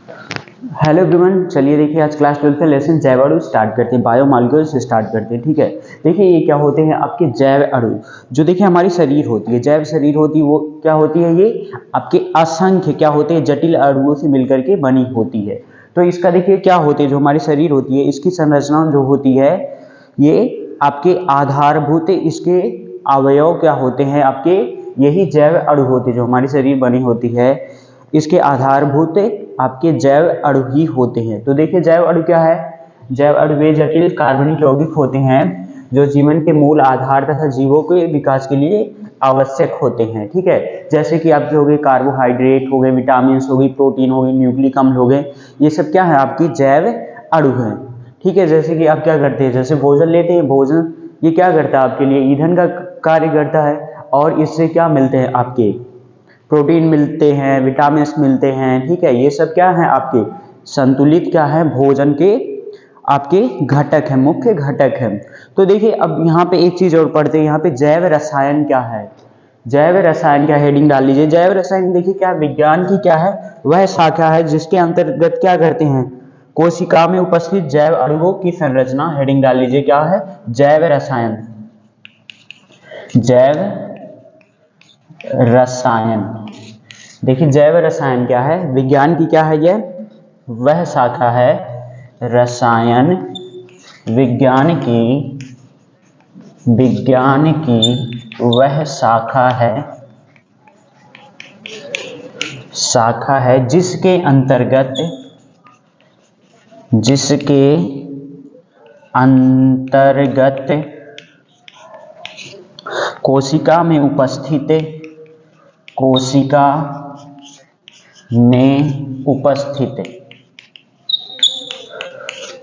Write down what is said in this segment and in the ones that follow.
Hello everyone, चलिए देखिए आज क्लास 12 का लेसन जैव अणु स्टार्ट करते हैं। बायोमॉलिक्यूल से स्टार्ट करते हैं। ठीक है, देखिए ये क्या होते हैं आपके जैव अणु। जो देखिए हमारी शरीर होती है, जैव शरीर होती है, वो क्या होती है, ये आपके असंख्य क्या होते हैं, जटिल अणुओं से मिलकर के बनी होती है। तो इसका देखिए क्या होते हैं, जो हमारी शरीर होती है इसकी संरचना जो होती है, ये आपके आधारभूत इसके अवयव क्या होते हैं आपके, यही जैव अणु होते हैं। जो हमारी शरीर बनी होती है इसके आधारभूत आपके जैव अणु ही होते हैं। तो देखिए जैव अणु क्या है, जैव अणु वे जटिल कार्बनिक यौगिक होते हैं जो जीवन के मूल आधार तथा जीवों के विकास के लिए आवश्यक होते हैं। ठीक है, जैसे कि आपके हो गए कार्बोहाइड्रेट हो गए, विटामिन हो गई, प्रोटीन हो गए, न्यूक्लिक अम्ल हो गए, ये सब क्या है आपकी जैव अणु हैं। ठीक है, जैसे कि आप क्या करते हैं, जैसे भोजन लेते हैं, भोजन ये क्या करता है आपके लिए, ईंधन का कार्य करता है। और इससे क्या मिलते हैं आपके, प्रोटीन मिलते हैं, विटामिन मिलते हैं। ठीक है, ये सब क्या है आपके संतुलित क्या है भोजन के आपके घटक है, मुख्य घटक है। तो देखिए अब यहाँ पे एक चीज और पढ़ते हैं, यहाँ पे जैव रसायन क्या है। जैव रसायन क्या, हेडिंग डाल लीजिए। जैव रसायन देखिए क्या विज्ञान की क्या है, वह शाखा है जिसके अंतर्गत क्या करते हैं, कोशिका में उपस्थित जैव अणुओं की संरचना, हेडिंग डाल लीजिए क्या है, जैव रसायन। जैव रसायन, देखिए जैव रसायन क्या है, विज्ञान की क्या है, यह वह शाखा है, रसायन विज्ञान की वह शाखा है जिसके अंतर्गत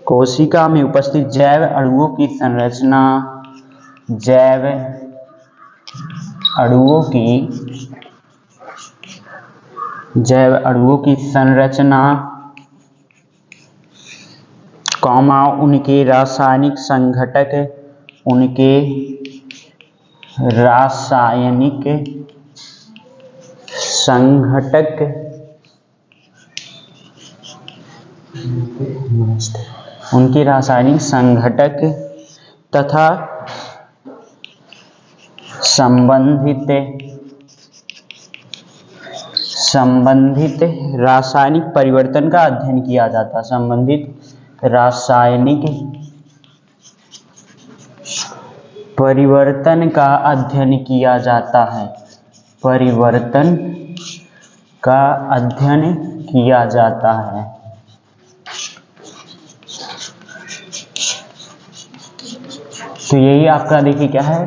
कोशिका में उपस्थित जैव अणुओं की संरचना, जैव अणुओं की संरचना, कॉमा उनके रासायनिक संघटक, उनके रासायनिक संघटक तथा संबंधित रासायनिक परिवर्तन का अध्ययन किया जाता है। संबंधित रासायनिक परिवर्तन का अध्ययन किया जाता है, परिवर्तन का अध्ययन किया जाता है। तो यही आपका देखिए क्या है,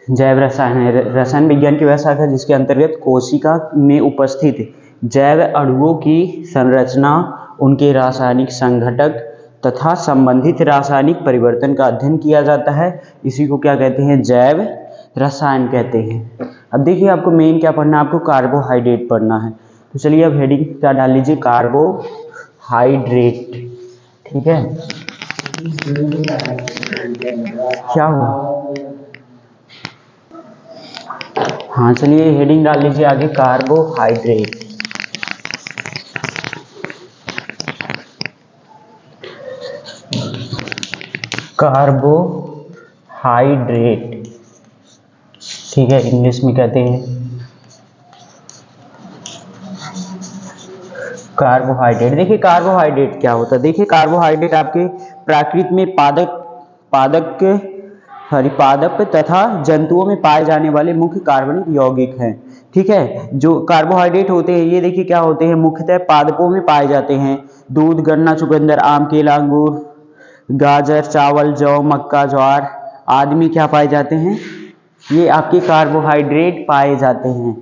जैव रसायन है। रसायन विज्ञान की वह शाखा जिसके अंतर्गत कोशिका में उपस्थित जैव अणुओं की संरचना, उनके रासायनिक संघटक तथा संबंधित रासायनिक परिवर्तन का अध्ययन किया जाता है। इसी को क्या कहते हैं, जैव रसायन कहते हैं। अब देखिए आपको मेन क्या पढ़ना है, आपको कार्बोहाइड्रेट पढ़ना है। तो चलिए अब हेडिंग क्या डाल लीजिए, कार्बोहाइड्रेट। ठीक है, क्या हुआ, हाँ चलिए हेडिंग डाल लीजिए आगे, कार्बोहाइड्रेट। कार्बोहाइड्रेट, ठीक है, इंग्लिश में कहते हैं कार्बोहाइड्रेट। देखिए कार्बोहाइड्रेट क्या होता है, देखिए कार्बोहाइड्रेट आपके प्रकृति में पादप तथा जंतुओं में पाए जाने वाले मुख्य कार्बनिक यौगिक हैं। ठीक है, जो कार्बोहाइड्रेट होते हैं ये देखिए क्या होते हैं, मुख्यतः पादपों में पाए जाते हैं। दूध, गन्ना, चुकंदर, आम, केला, अंगूर, गाजर, चावल, जौ, मक्का, ज्वार आदि में क्या पाए जाते हैं, ये आपके कार्बोहाइड्रेट पाए जाते हैं।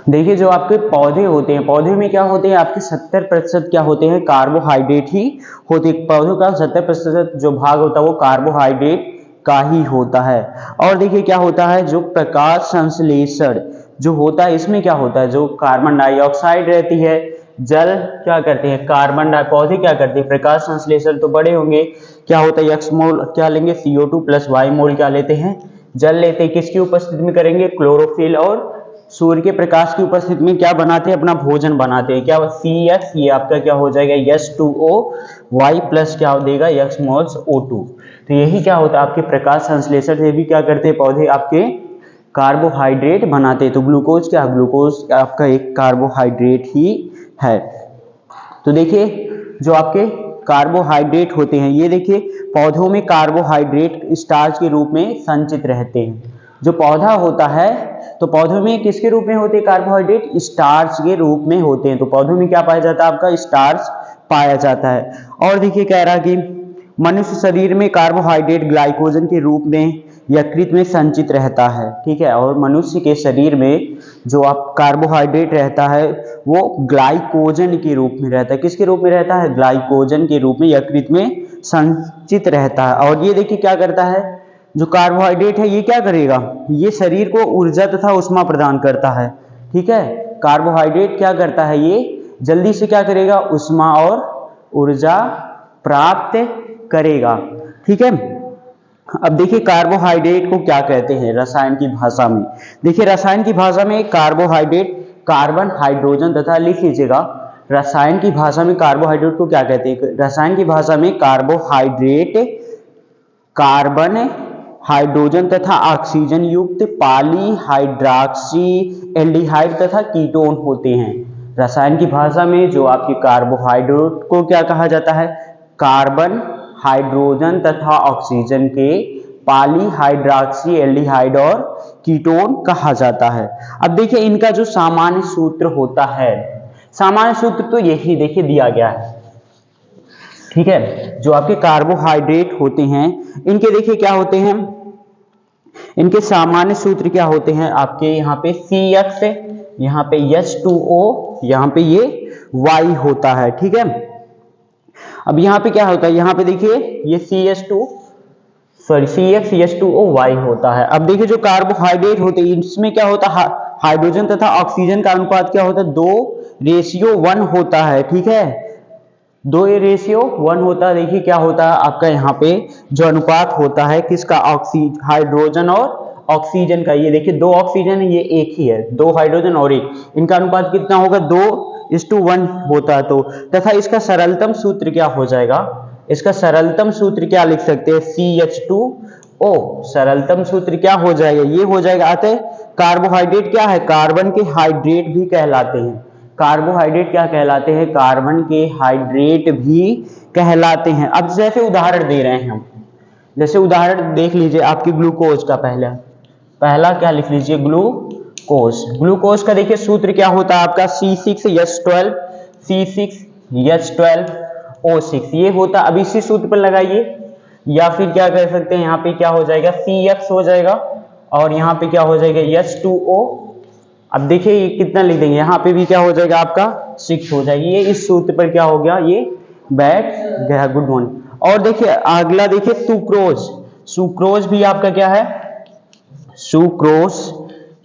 देखिए जो आपके पौधे होते हैं, पौधे में क्या होते हैं आपके 70% क्या होते हैं, कार्बोहाइड्रेट ही होते हैं। पौधों का 70% जो भाग होता है वो कार्बोहाइड्रेट का ही होता है। और देखिए क्या होता है, जो प्रकाश संश्लेषण जो होता है, इसमें क्या होता है, जो कार्बन डाइऑक्साइड रहती है, जल क्या करते हैं, पौधे क्या करते हैं, प्रकाश संश्लेषण तो बड़े होंगे, क्या होता है, x मोल क्या लेंगे, CO2 प्लस y मोल क्या लेते हैं, जल लेते हैं। किसकी उपस्थिति में करेंगे, क्लोरोफिल और सूर्य के प्रकाश की उपस्थिति में क्या बनाते हैं, अपना भोजन बनाते हैं। क्या CX, ये आपका क्या हो जाएगा H2O, Y प्लस क्या देगा X मोल्स O2। तो यही क्या होता है आपके प्रकाश संश्लेषण से भी क्या करते हैं पौधे, आपके कार्बोहाइड्रेट बनाते हैं। तो ग्लूकोज क्या, ग्लूकोज आपका एक कार्बोहाइड्रेट ही है। तो देखिए जो आपके कार्बोहाइड्रेट होते हैं, ये देखिए पौधों में कार्बोहाइड्रेट स्टार्च के रूप में संचित रहते हैं। जो पौधा होता है तो पौधों में किसके रूप में होते हैं कार्बोहाइड्रेट, स्टार्च के रूप में होते हैं। तो पौधों में क्या पाया जाता है, आपका स्टार्च पाया जाता है। और देखिए कह रहा कि मनुष्य शरीर में कार्बोहाइड्रेट ग्लाइकोजन के रूप में यकृत में संचित रहता है, ठीक है। और मनुष्य के शरीर में जो आप कार्बोहाइड्रेट रहता है वो ग्लाइकोजन के रूप में रहता है। किसके रूप में रहता है, ग्लाइकोजन के रूप में यकृत में संचित रहता है। और ये देखिए क्या करता है, जो कार्बोहाइड्रेट है ये क्या करेगा, ये शरीर को ऊर्जा तथा ऊष्मा प्रदान करता है, ठीक है। कार्बोहाइड्रेट क्या करता है, ये जल्दी से क्या करेगा, ऊष्मा और ऊर्जा प्राप्त करेगा, ठीक है। अब देखिए कार्बोहाइड्रेट को क्या कहते हैं रसायन की भाषा में। देखिए रसायन की भाषा में कार्बोहाइड्रेट कार्बन, हाइड्रोजन तथा, लिख लीजिएगा रसायन की भाषा में कार्बोहाइड्रेट को क्या कहते हैं। रसायन की भाषा में कार्बोहाइड्रेट कार्बन, हाइड्रोजन तथा ऑक्सीजन युक्त पॉलीहाइड्रॉक्सी एल्डिहाइड तथा कीटोन होते हैं। रसायन की भाषा में जो आपके कार्बोहाइड्रेट को क्या कहा जाता है, कार्बन, हाइड्रोजन तथा ऑक्सीजन के पॉलीहाइड्रॉक्सी एल्डिहाइड और कीटोन कहा जाता है। अब देखिए इनका जो सामान्य सूत्र होता है, सामान्य सूत्र तो यही देखिए दिया गया है, ठीक है। जो आपके कार्बोहाइड्रेट होते हैं इनके देखिए क्या होते हैं, इनके सामान्य सूत्र क्या होते हैं आपके, यहाँ पे CX, यहाँ पे H2O, यहाँ पे ये Y होता है, ठीक है। अब यहाँ पे क्या होता है, यहाँ पे देखिए ये CX H2O Y होता है। अब देखिए जो कार्बोहाइड्रेट होते हैं इसमें क्या होता है, हाइड्रोजन तथा ऑक्सीजन का अनुपात क्या होता है, 2:1 होता है, ठीक है। 2:1 होता है। देखिए क्या होता है आपका यहाँ पे जो अनुपात होता है किसका, हाइड्रोजन और ऑक्सीजन का। ये देखिए 2 ऑक्सीजन है, ये एक ही है, 2 हाइड्रोजन और एक, इनका अनुपात कितना होगा, 2:1 होता है। तो तथा इसका सरलतम सूत्र क्या हो जाएगा, इसका सरलतम सूत्र क्या लिख सकते हैं, CH2O। सरलतम सूत्र क्या हो जाएगा, ये हो जाएगा। अतः कार्बोहाइड्रेट क्या है, कार्बन के हाइड्रेट भी कहलाते हैं। कार्बोहाइड्रेट क्या कहलाते हैं, कार्बन के हाइड्रेट भी कहलाते हैं। अब जैसे उदाहरण दे रहे हैं हम, जैसे उदाहरण देख लीजिए आपकी ग्लूकोज का, पहला क्या लिख लीजिए, ग्लूकोज। ग्लूकोज का देखिए सूत्र क्या होता है आपका, C6H12O6 ये होता। अब इसी सूत्र पर लगाइए, या फिर क्या कर सकते हैं, यहाँ पे क्या हो जाएगा, CX हो जाएगा और यहाँ पे क्या हो जाएगा H2O। अब देखिए ये कितना लिख देंगे, यहाँ पे भी क्या हो जाएगा आपका 6 हो जाएगी। ये इस सूत्र पर क्या हो गया, ये बैठ गया। Good morning. और देखिए अगला देखिए सुक्रोज। सुक्रोज भी आपका क्या है, सुक्रोज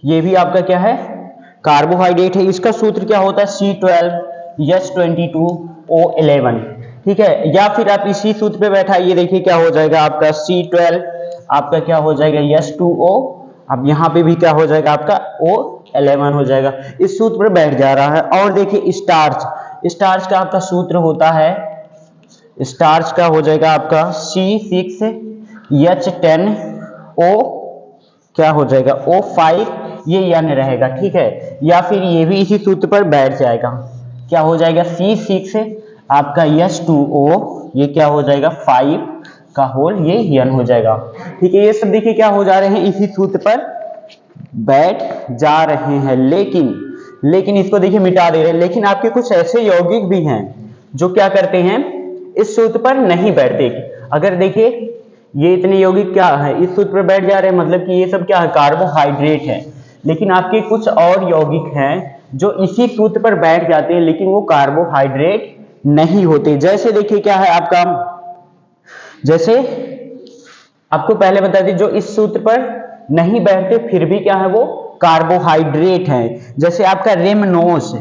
ये भी आपका क्या है, कार्बोहाइड्रेट है। इसका सूत्र क्या होता है, C12H22O11, ठीक है। या फिर आप इसी सूत्र पे बैठाइए, देखिए क्या हो जाएगा आपका C12 आपका क्या हो जाएगा H2O। अब यहाँ पे भी क्या हो जाएगा आपका O11 हो जाएगा, इस सूत्र पर बैठ जा रहा है। और देखिए स्टार्च, स्टार्च का आपका सूत्र होता है, स्टार्च का हो जाएगा आपका C6H10O क्या हो जाएगा O5, ये N रहेगा, ठीक है। या फिर ये भी इसी सूत्र पर बैठ जाएगा, क्या हो जाएगा C6 आपका H2O, ये क्या हो जाएगा 5 का होल, ये N हो जाएगा, ठीक है। ये सब देखिए क्या हो जा रहे हैं, इसी सूत्र पर बैठ जा रहे हैं। लेकिन इसको देखिए मिटा दे रहे हैं। लेकिन आपके कुछ ऐसे यौगिक भी हैं जो क्या करते हैं, इस सूत्र पर नहीं बैठते। अगर देखिए ये इतने यौगिक क्या है, इस सूत्र पर बैठ जा रहे हैं, मतलब कि ये सब क्या है, कार्बोहाइड्रेट है। लेकिन आपके कुछ और यौगिक हैं जो इसी सूत्र पर बैठ जाते हैं, लेकिन वो कार्बोहाइड्रेट नहीं होते। जैसे देखिए क्या है आपका, जैसे आपको पहले बता दी, जो इस सूत्र पर नहीं बैठते फिर भी क्या है वो कार्बोहाइड्रेट है। जैसे आपका रेमनोस,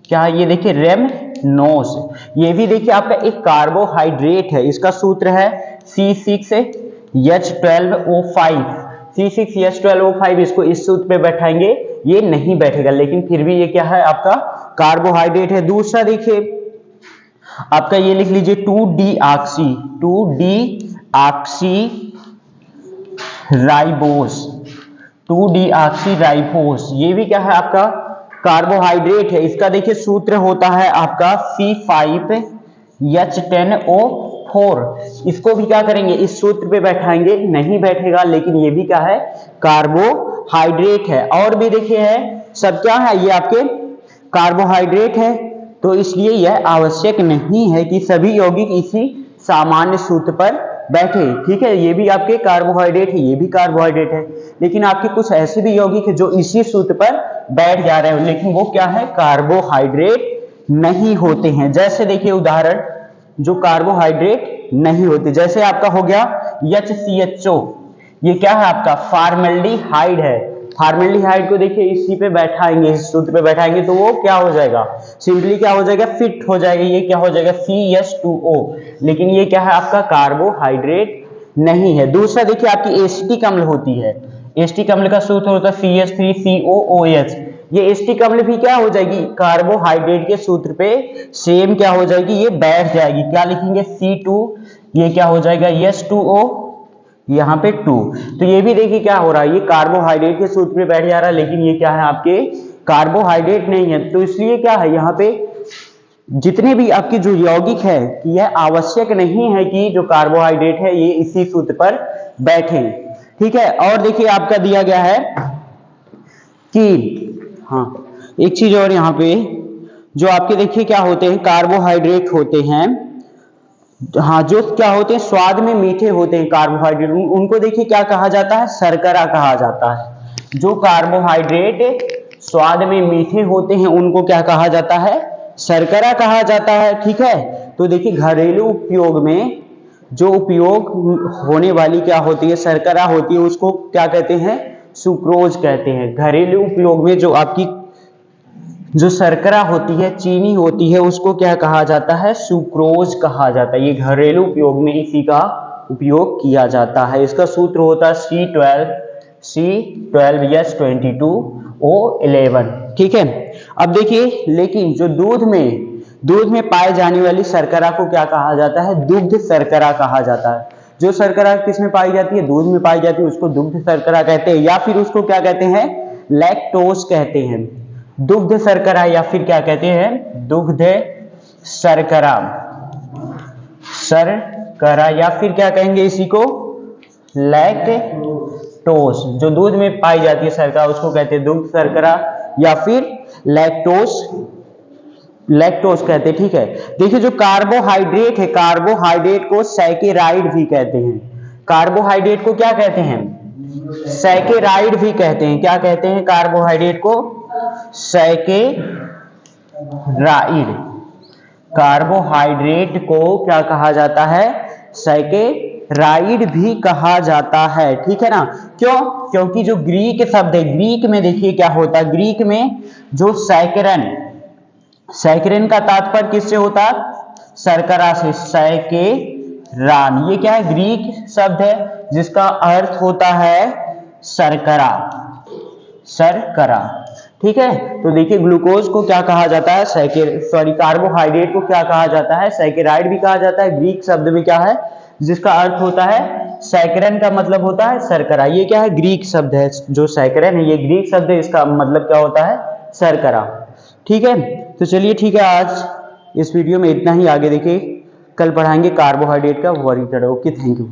क्या है ये देखिए रेमनोस, ये भी देखिए आपका एक कार्बोहाइड्रेट है। इसका सूत्र है C6H12O5, C6H12O5 इसको इस सूत्र पे बैठाएंगे, ये नहीं बैठेगा, लेकिन फिर भी ये क्या है आपका कार्बोहाइड्रेट है। दूसरा देखिए आपका ये लिख लीजिए 2-डीऑक्सी राइबोस, 2-डीऑक्सी राइबोस, ये भी क्या है आपका कार्बोहाइड्रेट है। इसका देखिए सूत्र होता है आपका C5H10O4। इसको भी क्या करेंगे, इस सूत्र पे बैठाएंगे, नहीं बैठेगा, लेकिन ये भी क्या है कार्बोहाइड्रेट है। और भी देखिए है सब क्या है, ये आपके कार्बोहाइड्रेट है, तो इसलिए यह आवश्यक नहीं है कि सभी यौगिक इसी सामान्य सूत्र पर बैठे। ठीक है, ये भी आपके कार्बोहाइड्रेट है, ये भी कार्बोहाइड्रेट है, लेकिन आपके कुछ ऐसे भी यौगिक है जो इसी सूत्र पर बैठ जा रहे हैं, लेकिन वो क्या है कार्बोहाइड्रेट नहीं होते हैं। जैसे देखिए उदाहरण जो कार्बोहाइड्रेट नहीं होते, जैसे आपका हो गया HCHO, ये क्या है आपका फॉर्मल्डिहाइड है। फॉर्मल्डिहाइड को देखिए इसी पे बैठाएंगे, इस सूत्र पे बैठाएंगे तो वो क्या हो जाएगा, सिंपली क्या हो जाएगा फिट हो जाएगा, ये क्या हो जाएगा CH2O, लेकिन ये क्या है आपका कार्बोहाइड्रेट नहीं है। दूसरा देखिए आपकी एसिटिक अम्ल होती है, एसिटिक अम्ल का सूत्र होता है CH3COOH, ये एसिटिक अम्ल भी क्या हो जाएगी कार्बोहाइड्रेट के सूत्र पे सेम क्या हो जाएगी, ये बैठ जाएगी। क्या लिखेंगे C2, ये क्या हो जाएगा H2O, यहाँ पे 2, तो ये भी देखिए क्या हो रहा है, ये कार्बोहाइड्रेट के सूत्र पे बैठ जा रहा है, लेकिन ये क्या है आपके कार्बोहाइड्रेट नहीं है। तो इसलिए क्या है यहाँ पे जितने भी आपके जो यौगिक है कि यह आवश्यक नहीं है कि जो कार्बोहाइड्रेट है ये इसी सूत्र पर बैठे। ठीक है, और देखिए आपका दिया गया है कि हाँ एक चीज और यहाँ पे जो आपके देखिए क्या होते हैं कार्बोहाइड्रेट होते हैं, हाँ जो क्या होते हैं स्वाद में मीठे होते हैं कार्बोहाइड्रेट, उनको देखिए क्या कहा जाता है शर्करा कहा जाता है। जो कार्बोहाइड्रेट स्वाद में मीठे होते हैं उनको क्या कहा जाता है शर्करा कहा जाता है। ठीक है, तो देखिए घरेलू उपयोग में जो उपयोग होने वाली क्या होती है शर्करा होती है, उसको क्या कहते हैं सुक्रोज कहते हैं। घरेलू उपयोग में जो आपकी जो शर्करा होती है चीनी होती है उसको क्या कहा जाता है सुक्रोज कहा जाता है। ये घरेलू उपयोग में इसी का उपयोग किया जाता है। इसका सूत्र होता है C12H22O11। ठीक है, अब देखिए लेकिन जो दूध में पाए जाने वाली शर्करा को क्या कहा जाता है दुग्ध शर्करा कहा जाता है। जो शर्करा किस में पाई जाती है दूध में पाई जाती है उसको दुग्ध शर्करा कहते हैं, या फिर उसको क्या कहते हैं लैक्टोज कहते हैं, दुग्ध शर्करा, या फिर क्या कहते हैं दुग्ध शर्करा, या फिर क्या कहेंगे इसी को लैक्टोज। जो दूध में पाई जाती है शर्करा उसको कहते हैं दुग्ध शर्करा या फिर लैक्टोज कहते हैं। ठीक है, देखिए जो कार्बोहाइड्रेट है कार्बोहाइड्रेट को सैकेराइड भी कहते हैं। कार्बोहाइड्रेट को क्या कहते हैं सैकेराइड भी कहते हैं। क्या कहते हैं कार्बोहाइड्रेट को सैकेराइड। कार्बोहाइड्रेट को क्या कहा जाता है सैकेराइड भी कहा जाता है। ठीक है ना, क्यों, क्योंकि जो ग्रीक शब्द है ग्रीक में देखिए क्या होता है, ग्रीक में जो सैकरन का तात्पर्य किससे होता है शर्करा से, सैकेरान, ये क्या है ग्रीक शब्द है जिसका अर्थ होता है शर्करा। ठीक है, तो देखिए ग्लूकोज को क्या कहा जाता है कार्बोहाइड्रेट को क्या कहा जाता है सैकेराइड भी कहा जाता है। ग्रीक शब्द में क्या है जिसका अर्थ होता है सैकरन का मतलब होता है शर्करा। ये क्या है ग्रीक शब्द है, जो सैकरन है ये ग्रीक शब्द है, इसका मतलब क्या होता है शर्करा। ठीक है, तो चलिए ठीक है आज इस वीडियो में इतना ही, आगे देखिए कल पढ़ाएंगे कार्बोहाइड्रेट का वर्गीकरण। Okay, thank you.